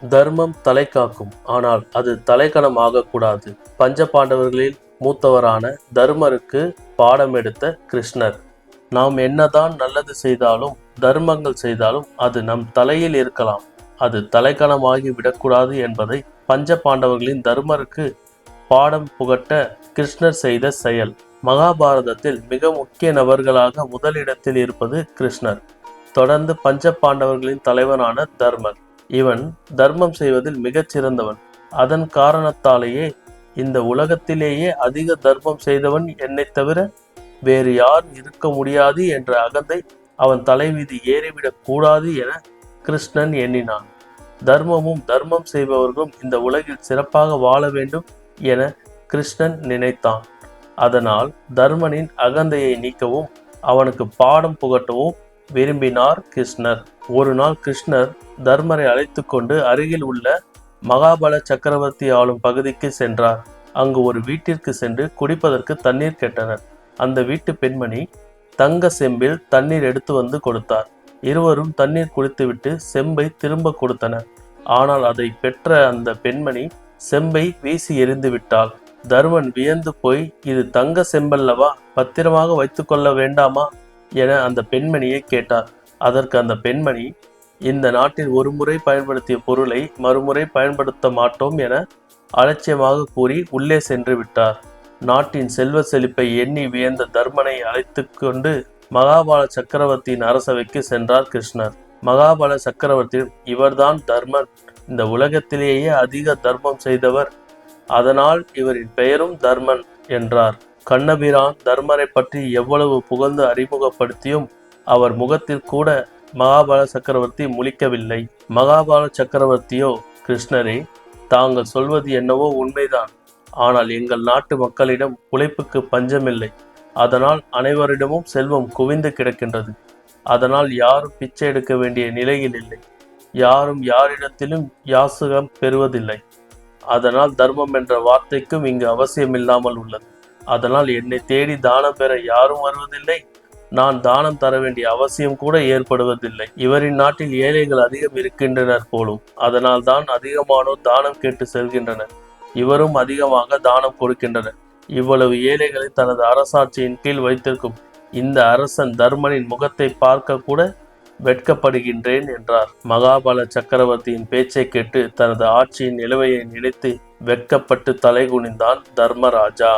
தர்மம் தலை காக்கும், ஆனால் அது தலைக்கணம் ஆகக்கூடாது. பஞ்ச பாண்டவர்களில் மூத்தவரான தர்மருக்கு பாடம் எடுத்த கிருஷ்ணர். நாம் என்னதான் நல்லது செய்தாலும் தர்மங்கள் செய்தாலும் அது நம் தலையில் இருக்கலாம், அது தலைக்கணமாகி விடக்கூடாது என்பதை பஞ்ச பாண்டவர்களின் தர்மருக்கு பாடம் புகட்ட கிருஷ்ணர் செய்த செயல். மகாபாரதத்தில் மிக முக்கிய நபர்களாக முதலிடத்தில் இருப்பது கிருஷ்ணர். தொடர்ந்து பஞ்ச பாண்டவர்களின் தலைவனான தர்மர். இவன் தர்மம் செய்வதில் மிகச் சிறந்தவன். அதன் காரணத்தாலேயே இந்த உலகத்திலேயே அதிக தர்மம் செய்தவன் என்னைத் தவிர வேறு யார் இருக்க முடியாது என்ற அகந்தை அவன் தலைமீது ஏறிவிடக் கூடாது என கிருஷ்ணன் எண்ணினான். தர்மமும் தர்மம் செய்பவர்களும் இந்த உலகில் சிறப்பாக வாழ வேண்டும் என கிருஷ்ணன் நினைத்தான். அதனால் தர்மனின் அகந்தையை நீக்கவும் அவனுக்கு பாடம் புகட்டவும் விரும்பினார் கிருஷ்ணர். ஒரு நாள் கிருஷ்ணர் தர்மரை அழைத்து கொண்டு அருகில் உள்ள மகாபல சக்கரவர்த்தி ஆளும் பகுதிக்கு சென்றார். அங்கு ஒரு வீட்டிற்கு சென்று குடிப்பதற்கு தண்ணீர் கேட்டனர். அந்த வீட்டு பெண்மணி தங்க செம்பில் தண்ணீர் எடுத்து வந்து கொடுத்தார். இருவரும் தண்ணீர் குடித்துவிட்டு செம்பை திரும்ப கொடுத்தனர். ஆனால் அதை பெற்ற அந்த பெண்மணி செம்பை வீசி எறிந்து விட்டாள். தர்மன் வியந்து போய், இது தங்க செம்பல்லவா, பத்திரமாக வைத்துக் கொள்ள வேண்டாமா என அந்த பெண்மணியை கேட்டார். அதற்கு அந்த பெண்மணி, இந்த நாட்டில் ஒரு முறை பயன்படுத்திய பொருளை மறுமுறை பயன்படுத்த மாட்டோம் என அலட்சியமாக கூறி உள்ளே சென்று விட்டார். நாட்டின் செல்வ செழிப்பை எண்ணி வியந்த தர்மனை அழைத்து கொண்டு மகாபால சக்கரவர்த்தியின் அரசவைக்கு சென்றார் கிருஷ்ணர். மகாபால சக்கரவர்த்தி, இவர்தான் தர்மன், இந்த உலகத்திலேயே அதிக தர்மம் செய்தவர், அதனால் இவரின் பெயரும் தர்மன் என்றார். கண்ணபிரான் தர்மரை பற்றி எவ்வளவு புகழ்ந்து அறிமுகப்படுத்தியும் அவர் முகத்தில் கூட மகாபால சக்கரவர்த்தி முழிக்கவில்லை. மகாபால சக்கரவர்த்தியோ, கிருஷ்ணரே, தாங்கள் சொல்வது என்னவோ உண்மைதான், ஆனால் எங்கள் நாட்டு மக்களிடம் உழைப்புக்கு பஞ்சமில்லை. அதனால் அனைவரிடமும் செல்வம் குவிந்து கிடக்கின்றது. அதனால் யாரும் பிச்சை எடுக்க வேண்டிய நிலையில் இல்லை. யாரும் யாரிடத்திலும் யாசகம் பெறுவதில்லை. அதனால் தர்மம் என்ற வார்த்தைக்கும் இங்கு அவசியமில்லாமல் உள்ளது. அதனால் என்னை தேடி தானம் பெற யாரும் வருவதில்லை. நான் தானம் தர வேண்டிய அவசியம் கூட ஏற்படுவதில்லை. இவரின் நாட்டில் ஏழைகள் அதிகம் இருக்கின்றனர் போலும். அதனால் தான் அதிகமானோர் தானம் கேட்டு செல்கின்றனர். இவரும் அதிகமாக தானம் கொடுக்கின்றனர். இவ்வளவு ஏழைகளை தனது அரசாட்சியின் கீழ் வைத்திருக்கும் இந்த அரசன் தர்மனின் முகத்தை பார்க்க கூட வெட்கப்படுகின்றேன் என்றார். மகாபல சக்கரவர்த்தியின் பேச்சை கேட்டு தனது ஆட்சியின் நிலுவையை நினைத்து வெட்கப்பட்டு தலைகுனிந்தான் தர்மராஜா.